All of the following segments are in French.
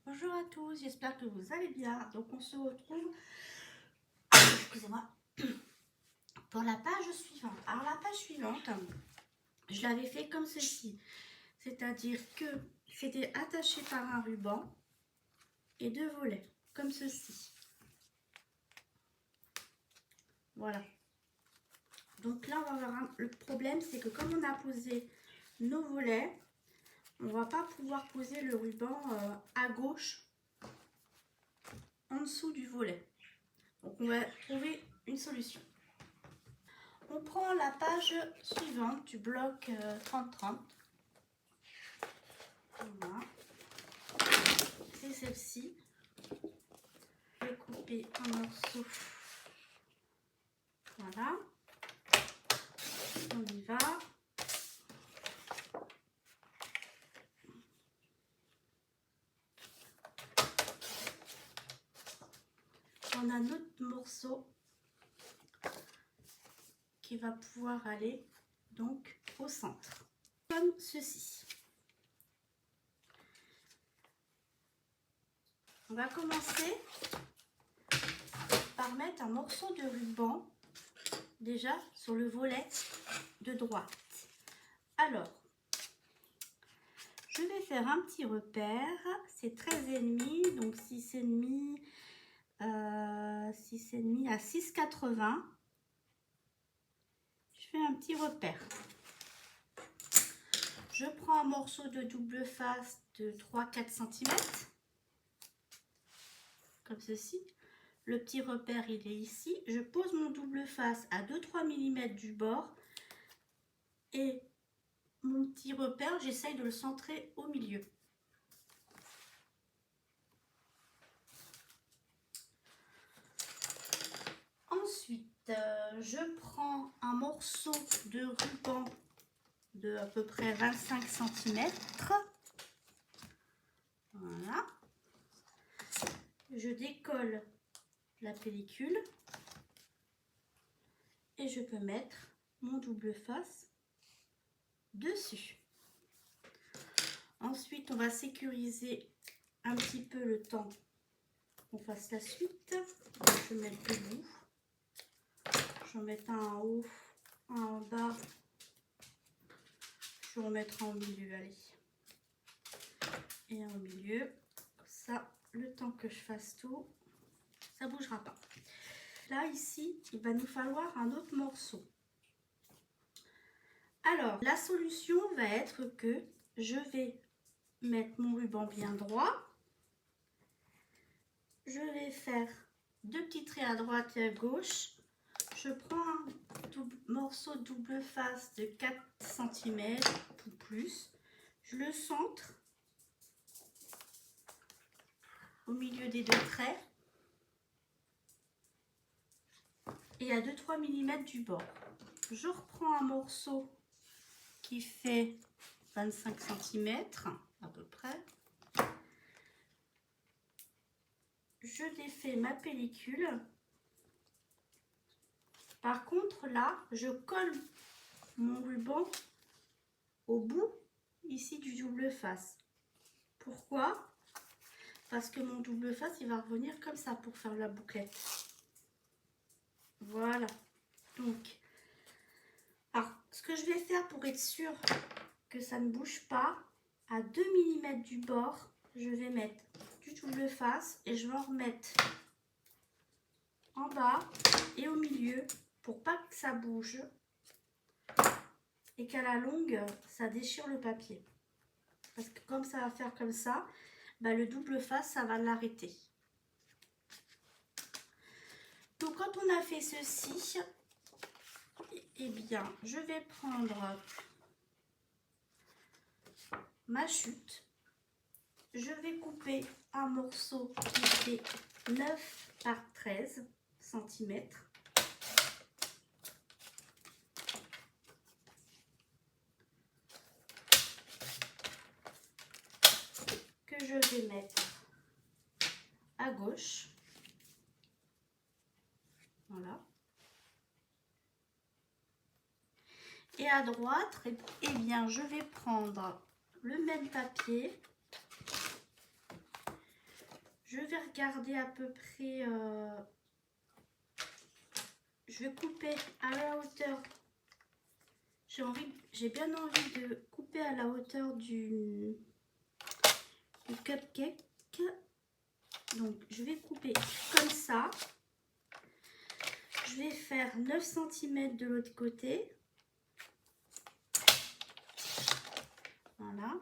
Bonjour à tous, j'espère que vous allez bien. Donc on se retrouve, excusez-moi, pour la page suivante. Alors la page suivante, je l'avais fait comme ceci, c'est-à-dire que c'était attaché par un ruban et deux volets, comme ceci. Voilà. Donc là, on va avoir le problème, c'est que comme on a posé nos volets, on ne va pas pouvoir poser le ruban à gauche, en dessous du volet. Donc on va trouver une solution. On prend la page suivante du bloc 30-30. Voilà. C'est celle-ci. Je vais couper un morceau. Voilà. On y va. On a notre morceau qui va pouvoir aller donc au centre. Comme ceci. On va commencer par mettre un morceau de ruban déjà sur le volet de droite. Alors, je vais faire un petit repère. C'est 13,5, donc 6,5, 6,5 à 6,80. Je fais un petit repère. Je prends un morceau de double face de 3-4 cm. Comme ceci. Le petit repère, il est ici. Je pose mon double face à 2-3 mm du bord. Et mon petit repère, j'essaye de le centrer au milieu. Ensuite, je prends un morceau de ruban de à peu près 25 cm. Voilà. Je décolle la pellicule et je peux mettre mon double face dessus. Ensuite, on va sécuriser un petit peu le temps qu'on fasse la suite. Je vais mettre debout. Je vais en mettre un en haut, un en bas. Je vais en mettre un au milieu, allez. Et un au milieu. Ça, le temps que je fasse tout, ça ne bougera pas. Là, ici, il va nous falloir un autre morceau. Alors, la solution va être que je vais mettre mon ruban bien droit. Je vais faire deux petits traits à droite et à gauche. Je prends un morceau de double face de 4 cm ou plus. Je le centre au milieu des deux traits et à 2-3 mm du bord. Je reprends un morceau qui fait 25 cm à peu près. Je défais ma pellicule. Par contre, là, je colle mon ruban au bout ici du double face. Pourquoi? Parce que mon double face, il va revenir comme ça pour faire la bouclette. Voilà. Donc, alors, ce que je vais faire pour être sûr que ça ne bouge pas, à 2 mm du bord, je vais mettre du double face et je vais en remettre en bas et au milieu pour pas que ça bouge et qu'à la longue, ça déchire le papier. Parce que comme ça va faire comme ça, bah, le double face, ça va l'arrêter. Donc quand on a fait ceci, eh bien, je vais prendre ma chute. Je vais couper un morceau qui fait 9 par 13 cm. Que je vais mettre à gauche. Voilà. Et à droite, eh bien, je vais prendre le même papier je vais regarder à peu près, je vais couper à la hauteur, j'ai bien envie de couper à la hauteur du cupcake. Donc je vais couper comme ça. Je vais faire 9 cm de l'autre côté. Voilà.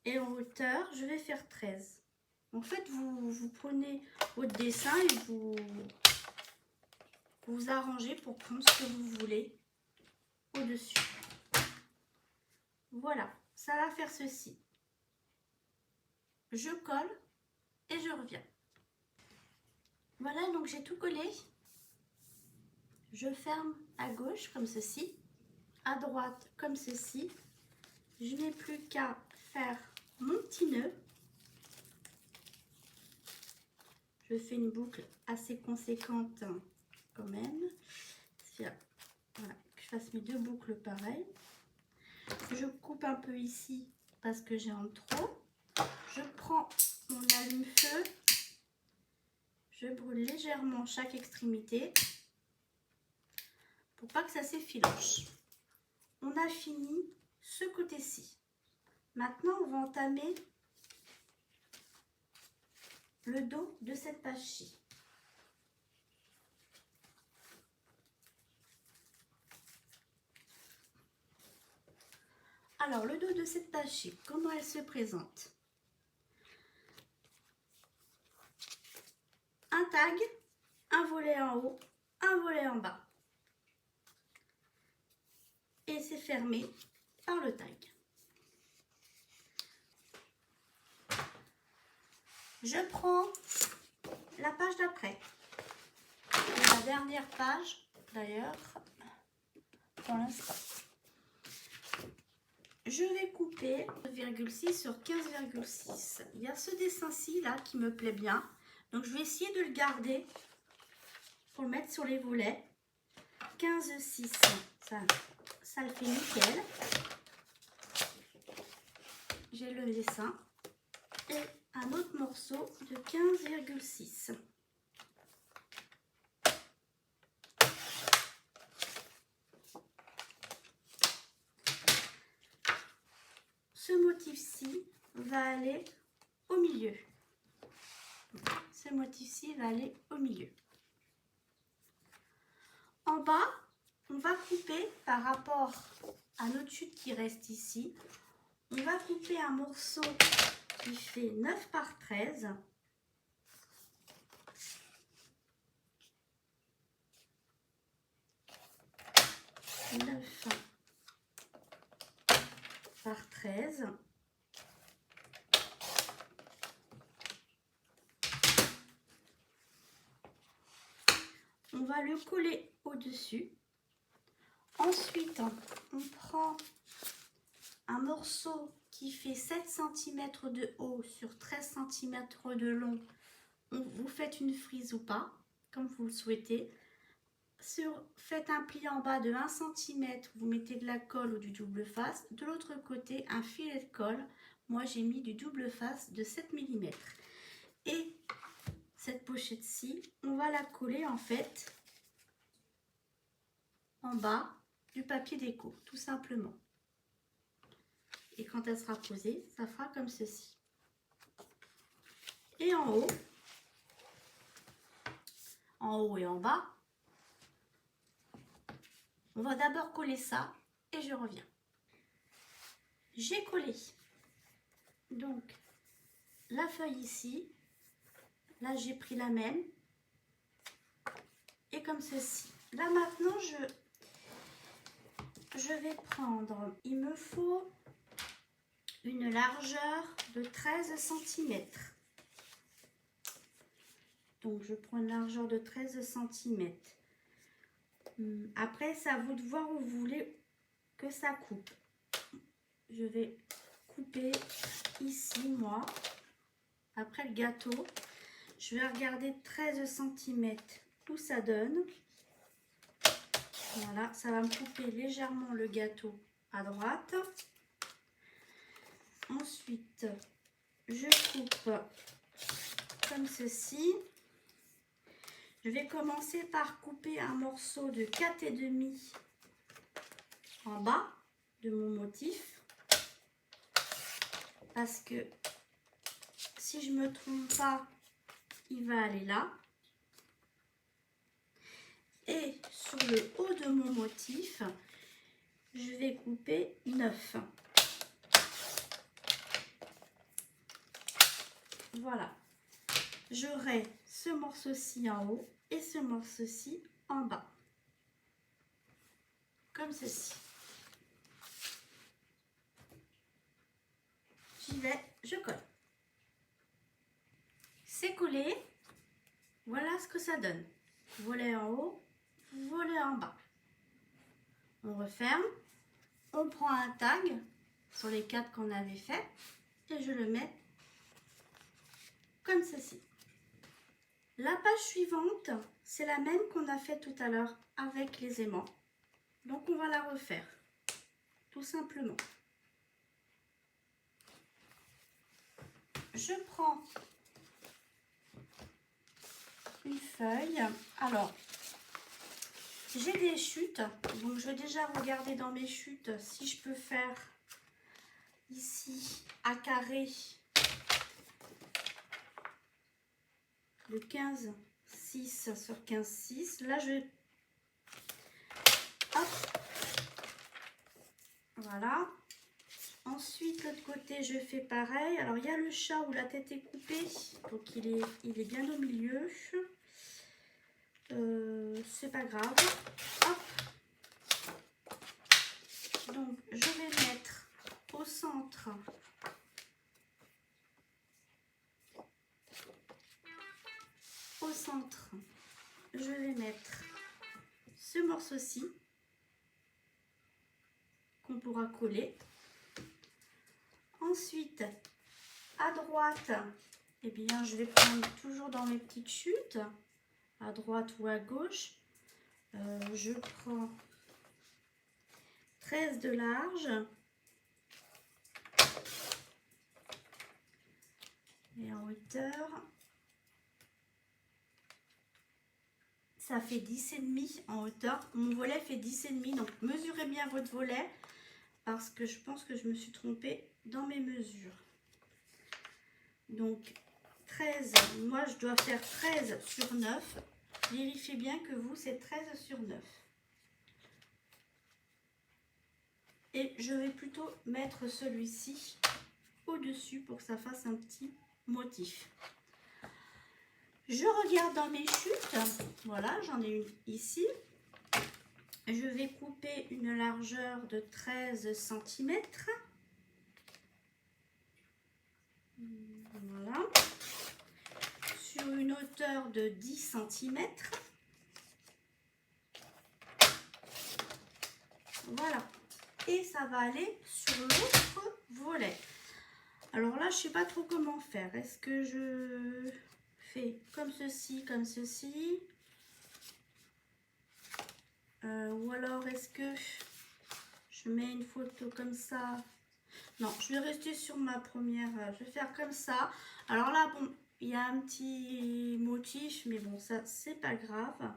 Et en hauteur, je vais faire 13. En fait, vous prenez votre dessin et vous arrangez pour prendre ce que vous voulez au-dessus. Voilà, ça va faire ceci. Je colle et je reviens. Voilà, donc j'ai tout collé. Je ferme à gauche comme ceci, à droite comme ceci. Je n'ai plus qu'à faire mon petit nœud. Je fais une boucle assez conséquente quand même. Voilà, que je fasse mes deux boucles pareilles. Je coupe un peu ici parce que j'ai en trop. Je prends mon allume-feu. Je brûle légèrement chaque extrémité pour pas que ça s'effiloche. On a fini ce côté-ci. Maintenant, on va entamer le dos de cette page-ci. Alors, le dos de cette page-ci, comment elle se présente? Un tag, un volet en haut, un volet en bas. Et c'est fermé par le tag. Je prends la page d'après. La dernière page, d'ailleurs, pour l'instant. Je vais couper 2,6 sur 15,6. Il y a ce dessin-ci là qui me plaît bien. Donc je vais essayer de le garder pour le mettre sur les volets. 15,6. Ça le fait nickel. J'ai le dessin. Et un autre morceau de 15,6. Ce motif-ci va aller au milieu. Ce motif-ci va aller au milieu. En bas, on va couper par rapport à notre chute qui reste ici. On va couper un morceau qui fait 9 par 13. Par 13. On va le coller au-dessus. Ensuite, on prend un morceau qui fait 7 cm de haut sur 13 cm de long. Vous faites une frise ou pas, comme vous le souhaitez. Faites un pli en bas de 1 cm, vous mettez de la colle ou du double face. De l'autre côté, un filet de colle. Moi, j'ai mis du double face de 7 mm. Et cette pochette-ci, on va la coller en fait en bas du papier déco, tout simplement. Et quand elle sera posée, ça fera comme ceci. Et en haut et en bas, on va d'abord coller ça et je reviens. J'ai collé donc la feuille ici. Là, j'ai pris la même. Et comme ceci. Là, maintenant, je vais prendre, il me faut une largeur de 13 cm. Donc, je prends une largeur de 13 cm. Après, c'est à vous de voir où vous voulez que ça coupe. Je vais couper ici, moi. Après le gâteau, je vais regarder 13 cm où ça donne. Voilà, ça va me couper légèrement le gâteau à droite. Ensuite, je coupe comme ceci. Je vais commencer par couper un morceau de 4,5 en bas de mon motif. Parce que si je me trompe pas, il va aller là. Et sur le haut de mon motif, je vais couper 9. Voilà. J'aurai ce morceau-ci en haut et ce morceau-ci en bas. Comme ceci. J'y vais, je colle. C'est collé. Voilà ce que ça donne. Volet en haut, volet en bas. On referme. On prend un tag sur les 4 qu'on avait fait et je le mets comme ceci. La page suivante, c'est la même qu'on a fait tout à l'heure avec les aimants. Donc on va la refaire, tout simplement. Je prends une feuille. Alors, j'ai des chutes, donc je vais déjà regarder dans mes chutes si je peux faire ici à carré de 15,6 sur 15,6. Là, je vais... Hop. Voilà. Ensuite, l'autre côté, je fais pareil. Alors, il y a le chat où la tête est coupée. Donc, il est bien au milieu. C'est pas grave. Hop. Donc, je vais mettre au centre... Au centre, je vais mettre ce morceau-ci qu'on pourra coller. Ensuite, à droite, eh bien, je vais prendre toujours dans mes petites chutes, à droite ou à gauche. Je prends 13 de large et en hauteur. Ça fait 10,5 en hauteur. Mon volet fait 10,5, donc mesurez bien votre volet parce que je pense que je me suis trompée dans mes mesures. Donc 13, moi je dois faire 13 sur 9. Vérifiez bien que vous c'est 13 sur 9. Et je vais plutôt mettre celui-ci au-dessus pour que ça fasse un petit motif. Je regarde dans mes chutes, voilà, j'en ai une ici. Je vais couper une largeur de 13 cm. Voilà. Sur une hauteur de 10 cm. Voilà. Et ça va aller sur l'autre volet. Alors là, je ne sais pas trop comment faire. Est-ce que je... fais comme ceci, ou alors est-ce que je mets une photo comme ça? Non, je vais rester sur ma première, je vais faire comme ça. Alors là, bon, il y a un petit motif, mais bon, ça, c'est pas grave.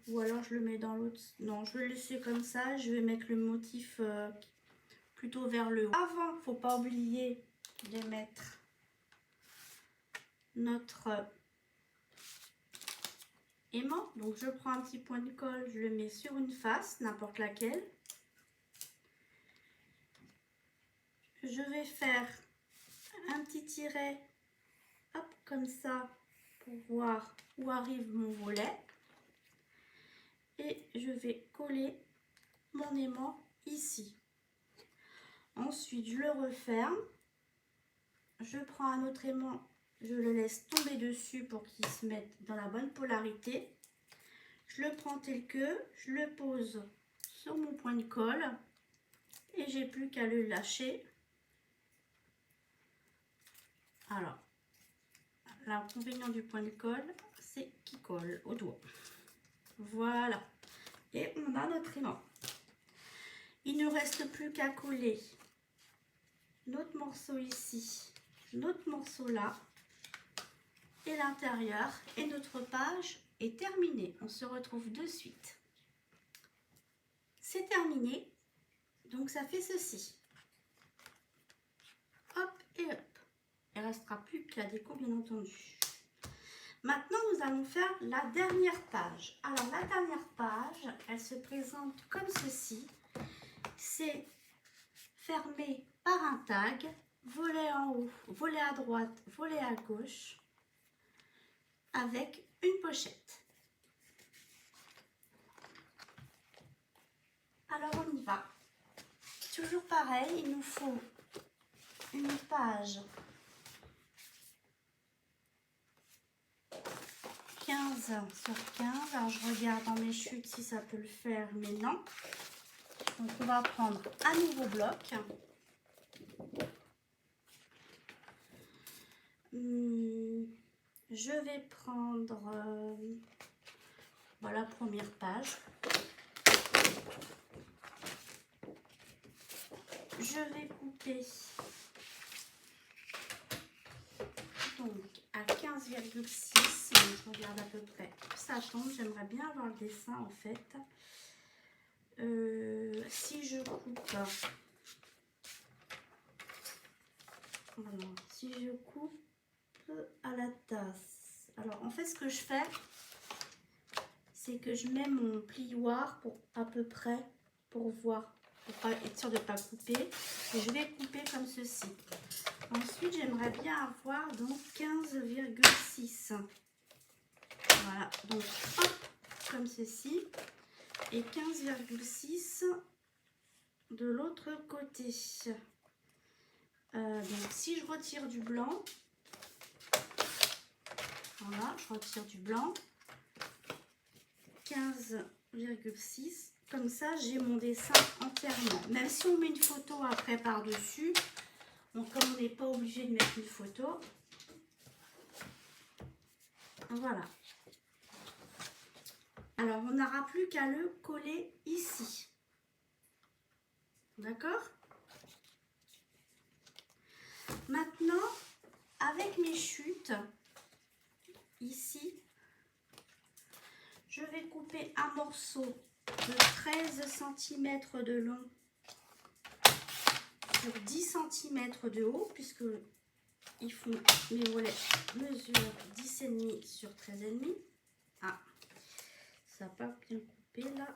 Ou alors je le mets dans l'autre. Non, je vais le laisser comme ça. Je vais mettre le motif plutôt vers le haut. Avant, faut pas oublier de mettre notre aimant. Donc je prends un petit point de colle, je le mets sur une face, n'importe laquelle. Je vais faire un petit tiret, hop, comme ça, pour voir où arrive mon volet. Et je vais coller mon aimant ici. Ensuite, je le referme. Je prends un autre aimant, je le laisse tomber dessus pour qu'il se mette dans la bonne polarité. Je le prends tel que, je le pose sur mon point de colle et j'ai plus qu'à le lâcher. Alors, l'inconvénient du point de colle, c'est qu'il colle au doigt. Voilà. Et on a notre aimant. Il ne reste plus qu'à coller notre morceau ici. notre morceau là et l'intérieur et notre page est terminée. On se retrouve de suite. C'est terminé, donc ça fait ceci. Hop et hop. Il ne restera plus que la déco bien entendu. Maintenant nous allons faire la dernière page. Alors la dernière page, elle se présente comme ceci. C'est fermé par un tag, volet en haut, volet à droite, volet à gauche, avec une pochette. Alors on y va. Toujours pareil, il nous faut une page 15 sur 15. Alors je regarde dans mes chutes si ça peut le faire, mais non. Donc on va prendre un nouveau bloc. Je vais prendre la première page. Je vais couper donc à 15,6. Je regarde à peu près où ça tombe. J'aimerais bien avoir le dessin en fait. Si je coupe, voilà, si je coupe à la tasse, alors en fait ce que je fais, c'est que je mets mon plioir pour à peu près pour voir, pour pas être sûr de ne pas couper, et je vais couper comme ceci. Ensuite j'aimerais bien avoir donc 15,6, voilà, donc hop comme ceci, et 15,6 de l'autre côté. Donc si je retire du blanc, voilà, je retire du blanc, 15,6, comme ça j'ai mon dessin entièrement. Même si on met une photo après par dessus, donc comme on n'est pas obligé de mettre une photo, voilà. Alors on n'aura plus qu'à le coller ici, d'accord? Maintenant avec mes chutes ici, je vais couper un morceau de 13 cm de long sur 10 cm de haut, puisque ils font mes volets mesure 10,5 sur 13,5. Ah, ça n'a pas bien coupé là.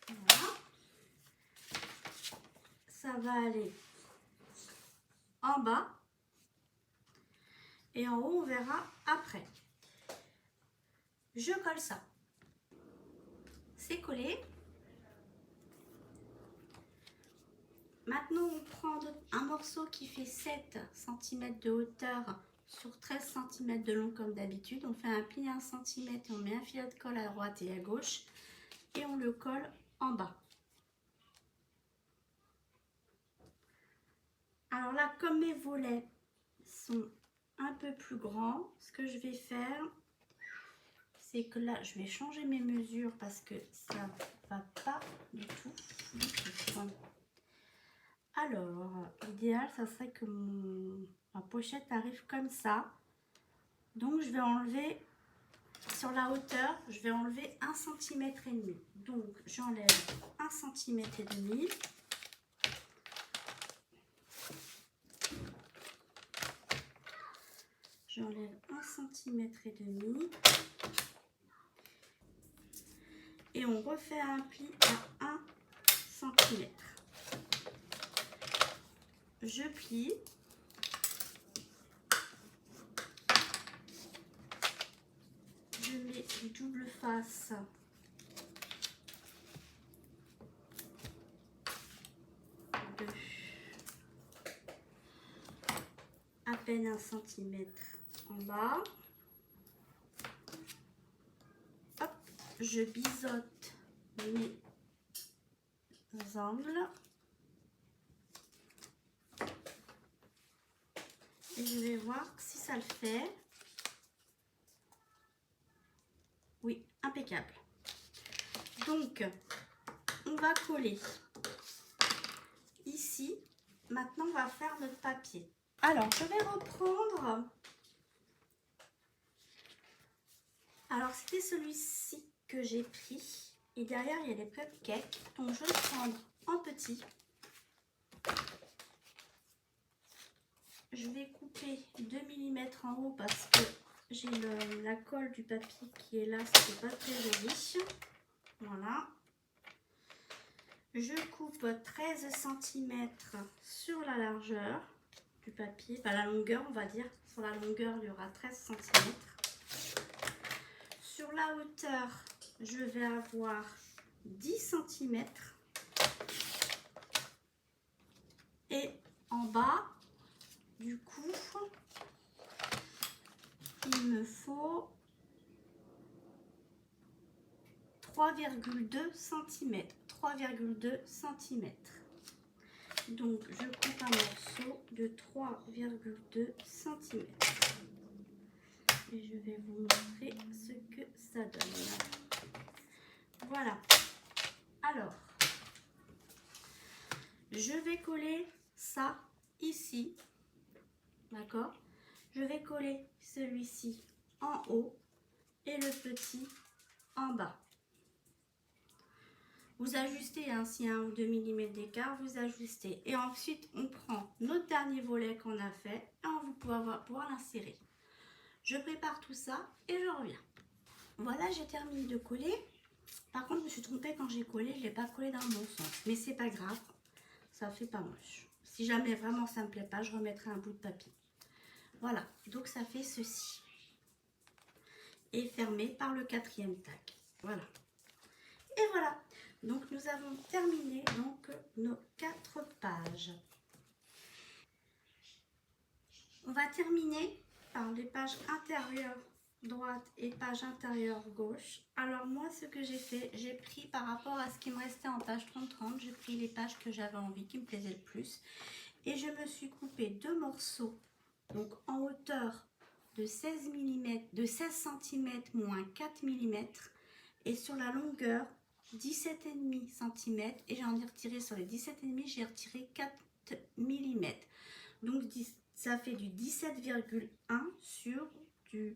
Voilà. Ça va aller en bas. Et en haut, on verra après. Je colle ça. C'est collé. Maintenant, on prend un morceau qui fait 7 cm de hauteur sur 13 cm de long comme d'habitude. On fait un pli 1 cm et on met un filet de colle à droite et à gauche. Et on le colle en bas. Alors là, comme mes volets sont un peu plus grands, ce que je vais faire, c'est que là, je vais changer mes mesures parce que ça va pas du tout. Alors, l'idéal, ça serait que ma pochette arrive comme ça. Donc, je vais enlever, sur la hauteur, je vais enlever 1,5 cm. Donc, j'enlève 1,5 cm. J'enlève 1,5 cm. Et on refait un pli à 1 cm. Je plie. Je mets du double face. À peine 1 cm en bas. Hop, je biseaute mes angles. Et je vais voir si ça le fait. Oui, impeccable. Donc, on va coller ici maintenant on va faire notre papier. Alors je vais reprendre. Alors c'était celui-ci que j'ai pris. Et derrière il y a les cupcakes. Donc je vais le prendre en petit. Je vais couper 2 mm en haut parce que j'ai la colle du papier qui est là, c'est pas très joli. Voilà. Je coupe 13 cm sur la largeur du papier, enfin la longueur on va dire. Sur la longueur il y aura 13 cm. Sur la hauteur je vais avoir 10 cm. Et en bas du coup il me faut 3,2 cm. 3,2 cm. Donc je coupe un morceau de 3,2 cm. Et je vais vous montrer ce que ça donne. Voilà. Alors, je vais coller ça ici. D'accord? Je vais coller celui-ci en haut et le petit en bas. Vous ajustez, hein, s'il y a 1 ou 2 mm d'écart, vous ajustez. Et ensuite, on prend notre dernier volet qu'on a fait et on va pouvoir l'insérer. Je prépare tout ça et je reviens. Voilà, j'ai terminé de coller. Par contre, je me suis trompée quand j'ai collé, je ne l'ai pas collé dans le bon sens. Mais c'est pas grave, ça fait pas moche. Si jamais vraiment ça me plaît pas, je remettrai un bout de papier. Voilà, donc ça fait ceci. Et fermé par le 4e tac. Voilà. Et voilà. Donc nous avons terminé donc nos 4 pages. On va terminer par les pages intérieures droite et page intérieure gauche. Alors moi ce que j'ai fait, j'ai pris par rapport à ce qui me restait en page 30-30, j'ai pris les pages que j'avais envie, qui me plaisaient le plus. Et je me suis coupé 2 morceaux, donc en hauteur de 16 mm, de 16 cm moins 4 mm. Et sur la longueur 17,5 cm. Et j'en ai retiré sur les 17,5, j'ai retiré 4 mm. Donc ça fait du 17,1 sur du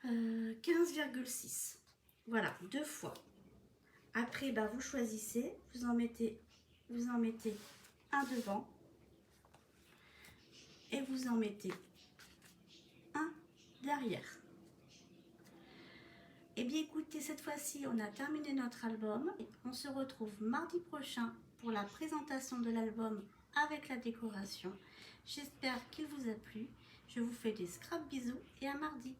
15,6. Voilà, 2 fois. Après, bah, vous choisissez, vous en mettez un devant et vous en mettez un derrière. Et bien écoutez, cette fois-ci, on a terminé notre album. On se retrouve mardi prochain pour la présentation de l'album avec la décoration. J'espère qu'il vous a plu. Je vous fais des scrap bisous et à mardi.